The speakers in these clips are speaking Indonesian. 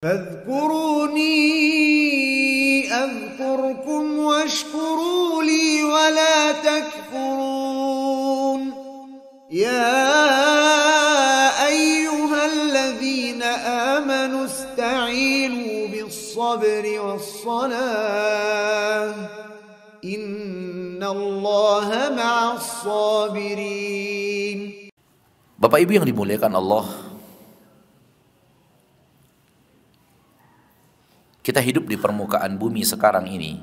فاذكروني أذكركم واشكروا لي ولا تكفرون يا أيها الذين آمنوا استعينوا بالصبر والصلاة إن الله مع الصابرين. Bapak Ibu yang dimuliakan Allah, kita hidup di permukaan bumi sekarang ini,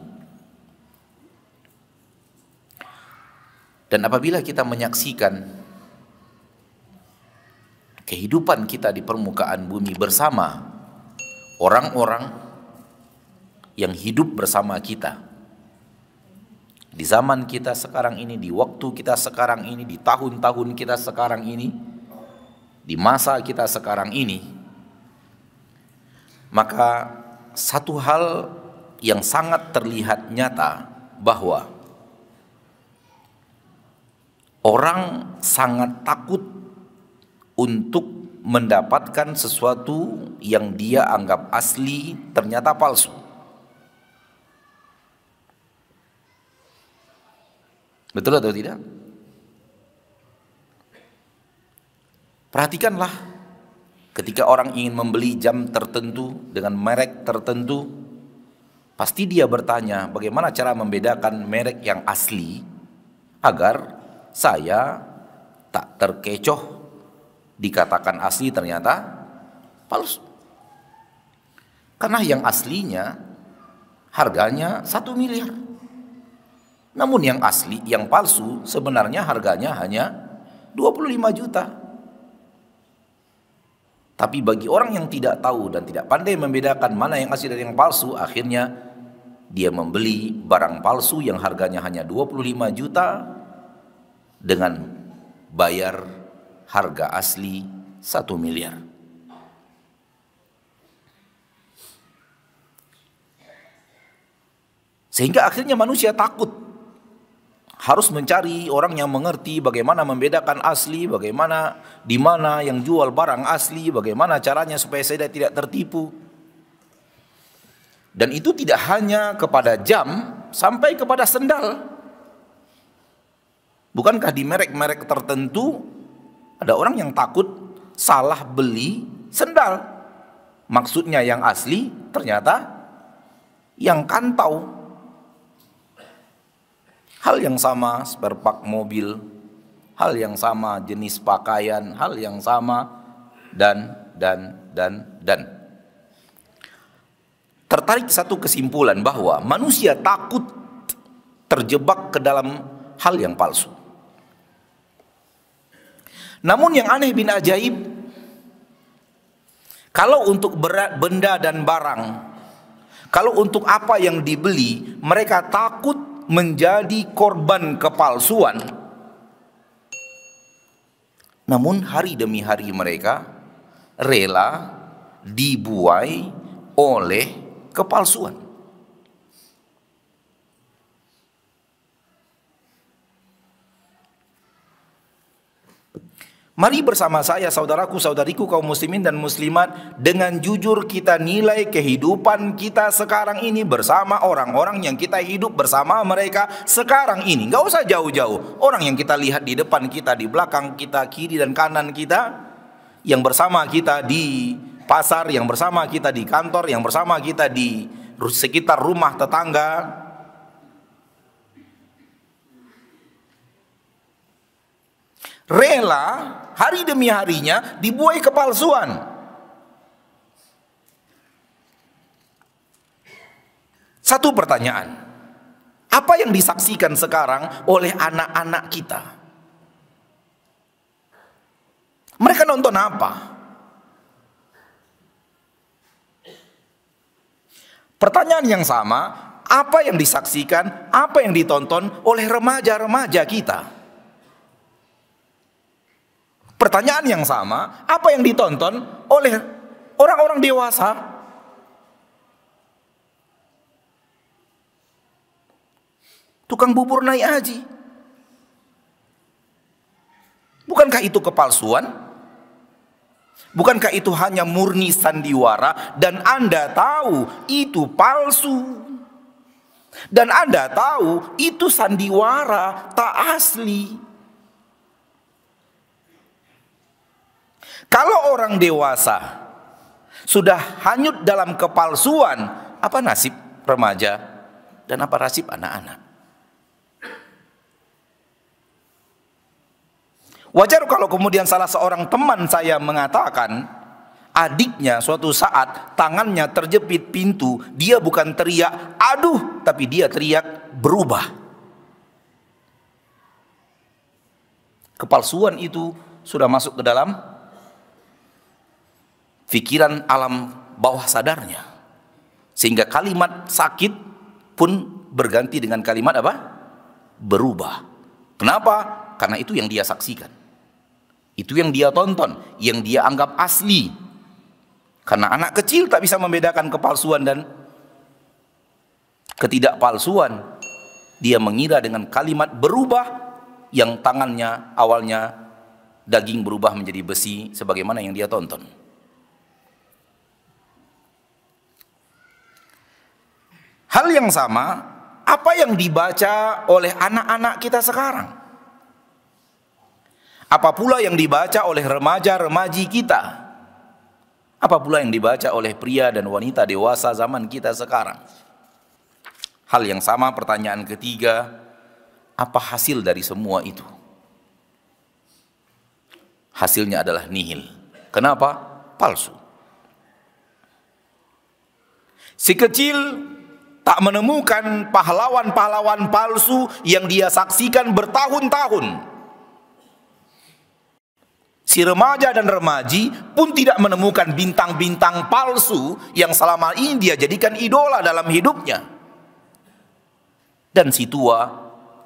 dan apabila kita menyaksikan kehidupan kita di permukaan bumi bersama orang-orang yang hidup bersama kita di zaman kita sekarang ini, di waktu kita sekarang ini, di tahun-tahun kita sekarang ini, di masa kita sekarang ini, maka satu hal yang sangat terlihat nyata bahwa orang sangat takut untuk mendapatkan sesuatu yang dia anggap asli ternyata palsu. Betul atau tidak? Perhatikanlah, ketika orang ingin membeli jam tertentu dengan merek tertentu, pasti dia bertanya bagaimana cara membedakan merek yang asli agar saya tak terkecoh dikatakan asli ternyata palsu. Karena yang aslinya harganya 1 miliar. Namun yang asli, yang palsu sebenarnya harganya hanya 25 juta. Tapi bagi orang yang tidak tahu dan tidak pandai membedakan mana yang asli dan yang palsu, akhirnya dia membeli barang palsu yang harganya hanya 25 juta dengan bayar harga asli 1 miliar. Sehingga akhirnya manusia takut, harus mencari orang yang mengerti bagaimana membedakan asli, bagaimana di mana yang jual barang asli, bagaimana caranya supaya saya tidak tertipu. Dan itu tidak hanya kepada jam, sampai kepada sendal. Bukankah di merek-merek tertentu ada orang yang takut salah beli sendal? Maksudnya yang asli, ternyata yang kantau. Hal yang sama spare part mobil, hal yang sama jenis pakaian, hal yang sama dan. Tertarik satu kesimpulan bahwa manusia takut terjebak ke dalam hal yang palsu. Namun yang aneh bin ajaib, kalau untuk benda dan barang, kalau untuk apa yang dibeli, mereka takut menjadi korban kepalsuan. Namun hari demi hari mereka rela dibuai oleh kepalsuan. Mari bersama saya, saudaraku, saudariku, kaum muslimin dan muslimat, dengan jujur kita nilai kehidupan kita sekarang ini bersama orang-orang yang kita hidup bersama mereka sekarang ini. Gak usah jauh-jauh. Orang yang kita lihat di depan kita, di belakang kita, kiri dan kanan kita, yang bersama kita di pasar, yang bersama kita di kantor, yang bersama kita di sekitar rumah tetangga. Rela hari demi harinya dibuai kepalsuan. Satu pertanyaan, apa yang disaksikan sekarang oleh anak-anak kita? Mereka nonton apa? Pertanyaan yang sama, apa yang disaksikan, apa yang ditonton oleh remaja-remaja kita? Pertanyaan yang sama, apa yang ditonton oleh orang-orang dewasa? Tukang bubur naik haji. Bukankah itu kepalsuan? Bukankah itu hanya murni sandiwara dan Anda tahu itu palsu? Dan Anda tahu itu sandiwara, tak asli. Kalau orang dewasa sudah hanyut dalam kepalsuan, apa nasib remaja dan apa nasib anak-anak? Wajar kalau kemudian salah seorang teman saya mengatakan, adiknya suatu saat tangannya terjepit pintu, dia bukan teriak aduh, tapi dia teriak berubah. Kepalsuan itu sudah masuk ke dalam pikiran alam bawah sadarnya, sehingga kalimat sakit pun berganti dengan kalimat apa? Berubah. Kenapa? Karena itu yang dia saksikan, itu yang dia tonton, yang dia anggap asli. Karena anak kecil tak bisa membedakan kepalsuan dan ketidakpalsuan, dia mengira dengan kalimat berubah yang tangannya awalnya daging berubah menjadi besi sebagaimana yang dia tonton. Hal yang sama, apa yang dibaca oleh anak-anak kita sekarang? Apa pula yang dibaca oleh remaja-remaji kita? Apa pula yang dibaca oleh pria dan wanita dewasa zaman kita sekarang? Hal yang sama, pertanyaan ketiga, apa hasil dari semua itu? Hasilnya adalah nihil. Kenapa? Palsu. Si kecil tak menemukan pahlawan-pahlawan palsu yang dia saksikan bertahun-tahun. Si remaja dan remaji pun tidak menemukan bintang-bintang palsu yang selama ini dia jadikan idola dalam hidupnya. Dan si tua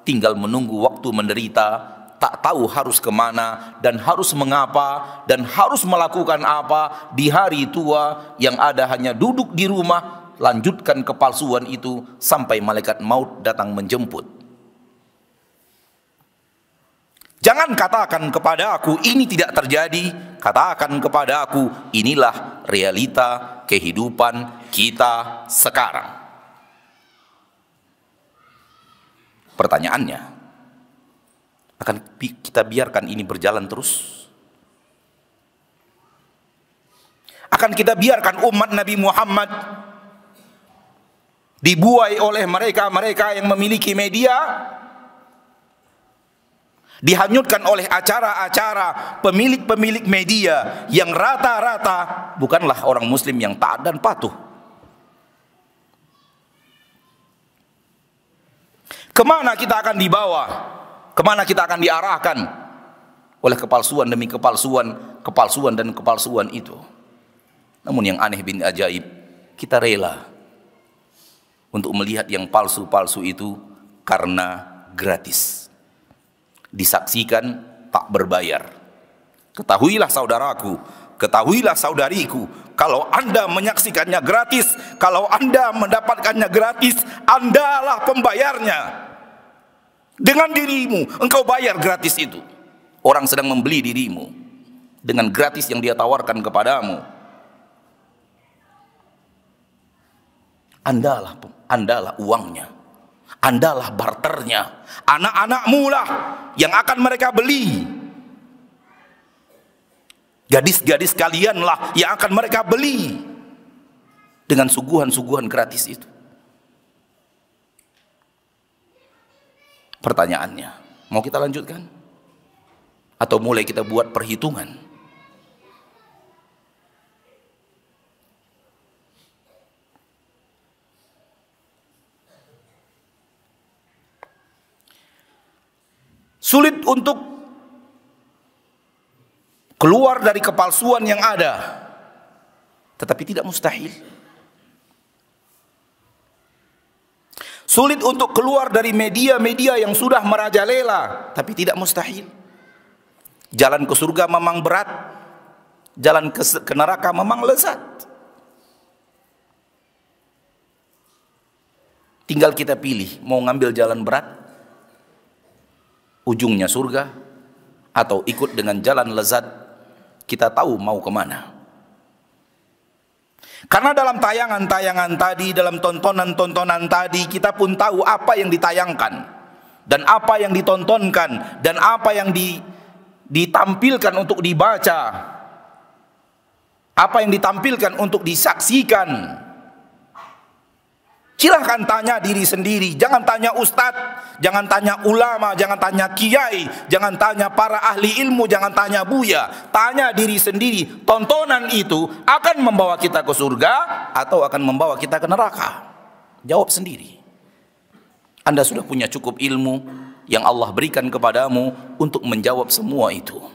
tinggal menunggu waktu menderita, tak tahu harus kemana dan harus mengapa dan harus melakukan apa di hari tua yang ada hanya duduk di rumah, lanjutkan kepalsuan itu sampai malaikat maut datang menjemput. Jangan katakan kepada aku ini tidak terjadi, katakan kepada aku inilah realita kehidupan kita sekarang. Pertanyaannya, akan kita biarkan ini berjalan terus? Akan kita biarkan umat Nabi Muhammad dibuai oleh mereka-mereka yang memiliki media, dihanyutkan oleh acara-acara pemilik-pemilik media yang rata-rata bukanlah orang muslim yang taat dan patuh? Kemana kita akan dibawa? Kemana kita akan diarahkan oleh kepalsuan demi kepalsuan, kepalsuan dan kepalsuan itu? Namun yang aneh bin ajaib, kita rela untuk melihat yang palsu-palsu itu karena gratis. Disaksikan tak berbayar. Ketahuilah saudaraku, ketahuilah saudariku, kalau Anda menyaksikannya gratis, kalau Anda mendapatkannya gratis, Andalah pembayarnya. Dengan dirimu, engkau bayar gratis itu. Orang sedang membeli dirimu dengan gratis yang dia tawarkan kepadamu. Andalah uangnya, Andalah barternya. Anak-anakmu lah yang akan mereka beli. Gadis-gadis kalianlah yang akan mereka beli dengan suguhan-suguhan gratis itu. Pertanyaannya, mau kita lanjutkan? Atau mulai kita buat perhitungan? Sulit untuk keluar dari kepalsuan yang ada, tetapi tidak mustahil. Sulit untuk keluar dari media-media yang sudah merajalela, tapi tidak mustahil. Jalan ke surga memang berat, jalan ke neraka memang lezat. Tinggal kita pilih mau ngambil jalan berat, ujungnya surga, atau ikut dengan jalan lezat kita tahu mau kemana. Karena dalam tayangan-tayangan tadi, dalam tontonan-tontonan tadi, kita pun tahu apa yang ditayangkan, dan apa yang ditontonkan, dan apa yang ditampilkan untuk dibaca, apa yang ditampilkan untuk disaksikan. Silahkan tanya diri sendiri, jangan tanya ustadz, jangan tanya ulama, jangan tanya kiai, jangan tanya para ahli ilmu, jangan tanya buya. Tanya diri sendiri, tontonan itu akan membawa kita ke surga atau akan membawa kita ke neraka? Jawab sendiri. Anda sudah punya cukup ilmu yang Allah berikan kepadamu untuk menjawab semua itu.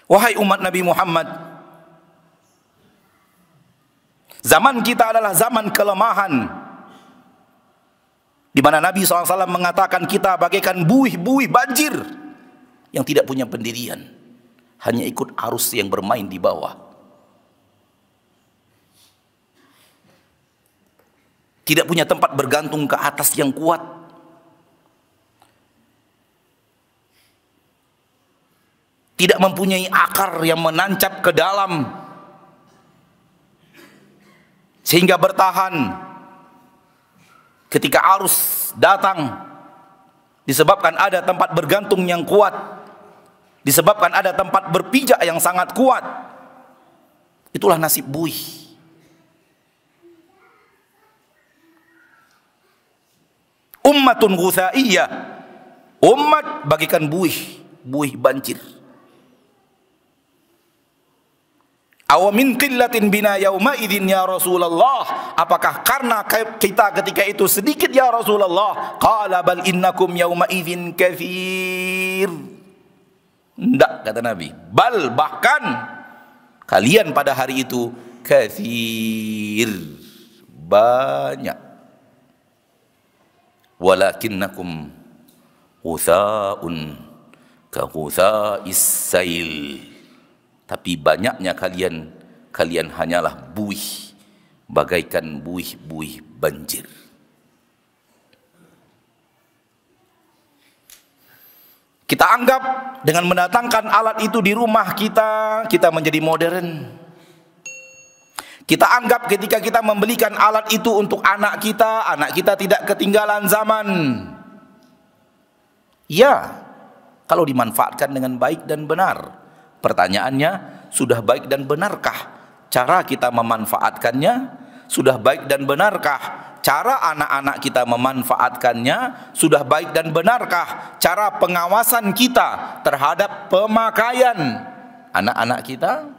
Wahai umat Nabi Muhammad, zaman kita adalah zaman kelemahan, di mana Nabi SAW mengatakan kita bagaikan buih-buih banjir yang tidak punya pendirian, hanya ikut arus yang bermain di bawah. Tidak punya tempat bergantung ke atas yang kuat. Tidak mempunyai akar yang menancap ke dalam sehingga bertahan ketika arus datang, disebabkan ada tempat bergantung yang kuat, disebabkan ada tempat berpijak yang sangat kuat. Itulah nasib buih. Ummatun ghusaiyah, umat bagikan buih, buih banjir. Aw min qillatin bina yauma idzin ya Rasulullah, apakah karena kita ketika itu sedikit ya Rasulullah? Qala bal innakum yauma idzin katsir. Tidak, kata Nabi, bal bahkan kalian pada hari itu katsir, banyak. Walakinnakum ghusaun ka ghusais sail, tapi banyaknya kalian hanyalah buih, bagaikan buih-buih banjir. Kita anggap dengan mendatangkan alat itu di rumah kita menjadi modern. Kita anggap ketika kita membelikan alat itu untuk anak kita tidak ketinggalan zaman. Ya, kalau dimanfaatkan dengan baik dan benar. Pertanyaannya, sudah baik dan benarkah cara kita memanfaatkannya? Sudah baik dan benarkah cara anak-anak kita memanfaatkannya? Sudah baik dan benarkah cara pengawasan kita terhadap pemakaian anak-anak kita?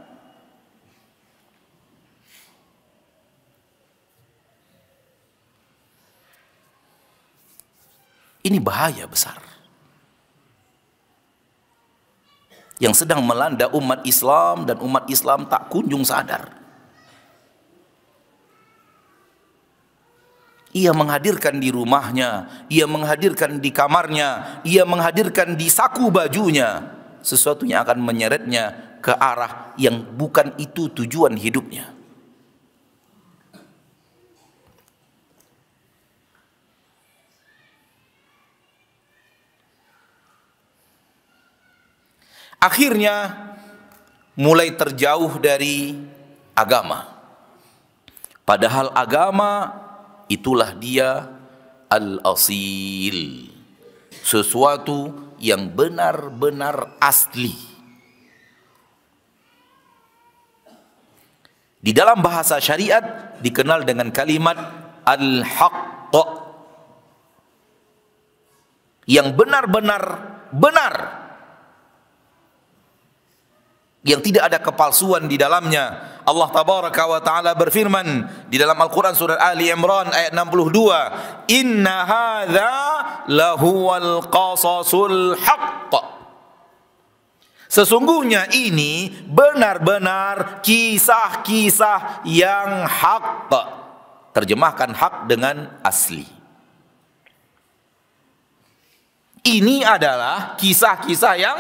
Ini bahaya besar yang sedang melanda umat Islam, dan umat Islam tak kunjung sadar. Ia menghadirkan di rumahnya, ia menghadirkan di kamarnya, ia menghadirkan di saku bajunya sesuatu yang akan menyeretnya ke arah yang bukan itu tujuan hidupnya. Akhirnya mulai terjauh dari agama. Padahal agama itulah dia al-asil, sesuatu yang benar-benar asli. Di dalam bahasa syariat dikenal dengan kalimat al-haqq, yang benar-benar benar, yang tidak ada kepalsuan di dalamnya. Allah tabaraka wa taala berfirman di dalam Al-Quran surat Ali Imran ayat 62, inna hadza lahuwal qasasul haqq, sesungguhnya ini benar-benar kisah-kisah yang hak. Terjemahkan hak dengan asli. Ini adalah kisah-kisah yang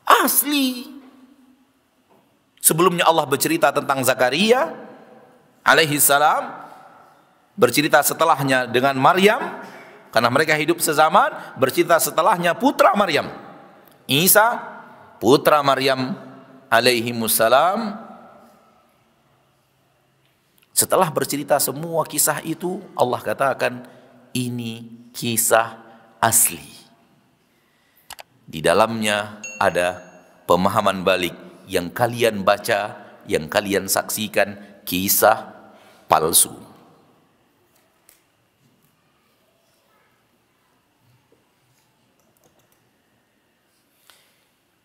asli. Sebelumnya Allah bercerita tentang Zakaria, alaihi salam, bercerita setelahnya dengan Maryam, karena mereka hidup sezaman, bercerita setelahnya putra Maryam, Isa, putra Maryam alaihimussalam. Setelah bercerita semua kisah itu, Allah katakan, ini kisah asli. Di dalamnya ada pemahaman balik yang kalian baca, yang kalian saksikan, kisah palsu.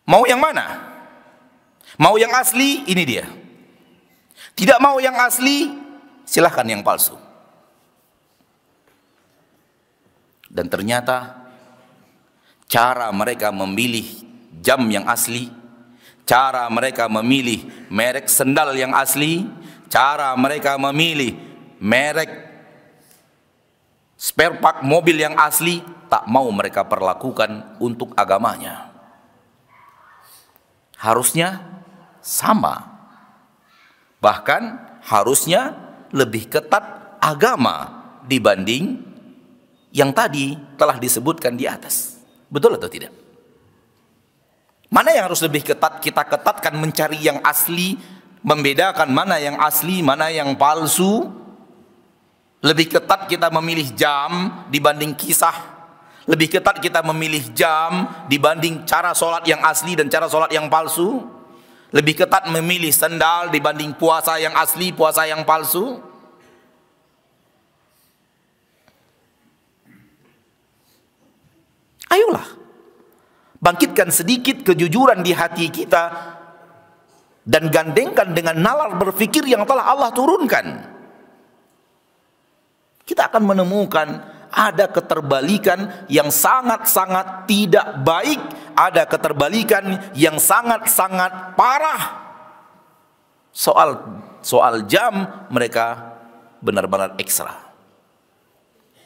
Mau yang mana? Mau yang asli, ini dia. Tidak mau yang asli, silahkan yang palsu. Dan ternyata cara mereka memilih jam yang asli, cara mereka memilih merek sendal yang asli, cara mereka memilih merek spare part mobil yang asli, tak mau mereka perlakukan untuk agamanya. Harusnya sama, bahkan harusnya lebih ketat agama dibanding yang tadi telah disebutkan di atas. Betul atau tidak? Mana yang harus lebih ketat? Kita ketatkan mencari yang asli, membedakan mana yang asli, mana yang palsu. Lebih ketat kita memilih jam dibanding kisah. Lebih ketat kita memilih jam dibanding cara sholat yang asli dan cara sholat yang palsu. Lebih ketat memilih sendal dibanding puasa yang asli, puasa yang palsu. Ayolah, bangkitkan sedikit kejujuran di hati kita dan gandengkan dengan nalar berfikir yang telah Allah turunkan. Kita akan menemukan ada keterbalikan yang sangat-sangat tidak baik, ada keterbalikan yang sangat-sangat parah. Soal jam mereka benar-benar ekstra,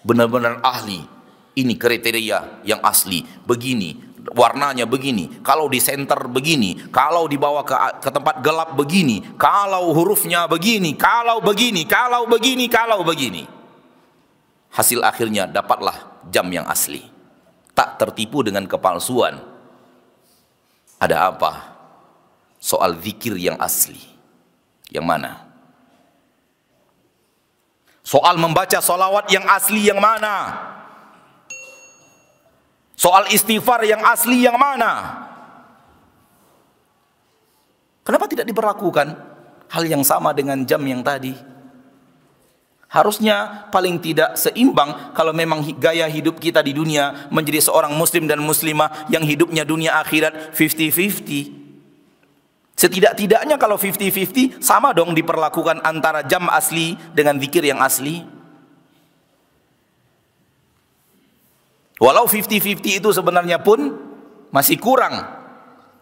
benar-benar ahli. Ini kriteria yang asli, begini, warnanya begini, kalau di center begini, kalau dibawa ke tempat gelap begini, kalau hurufnya begini, kalau begini, kalau begini, kalau begini. Hasil akhirnya dapatlah jam yang asli. Tak tertipu dengan kepalsuan. Ada apa? Soal zikir yang asli. Yang mana? Soal membaca salawat yang asli yang mana? Soal istighfar yang asli yang mana? Kenapa tidak diberlakukan hal yang sama dengan jam yang tadi? Harusnya paling tidak seimbang kalau memang gaya hidup kita di dunia menjadi seorang muslim dan muslimah yang hidupnya dunia akhirat 50-50. Setidak-tidaknya kalau 50-50 sama dong diperlakukan antara jam asli dengan zikir yang asli. Walau 50-50 itu sebenarnya pun masih kurang,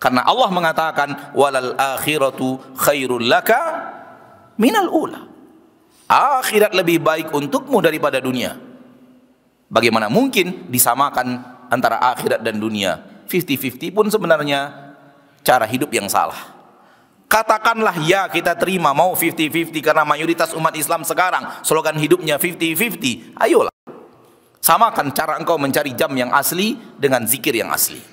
karena Allah mengatakan walal akhiratu khairul laka minal ula. Akhirat lebih baik untukmu daripada dunia. Bagaimana mungkin disamakan antara akhirat dan dunia? 50-50 pun sebenarnya cara hidup yang salah. Katakanlah ya, kita terima mau 50-50 karena mayoritas umat Islam sekarang slogan hidupnya 50-50. Ayolah, samakan cara engkau mencari jam yang asli dengan zikir yang asli.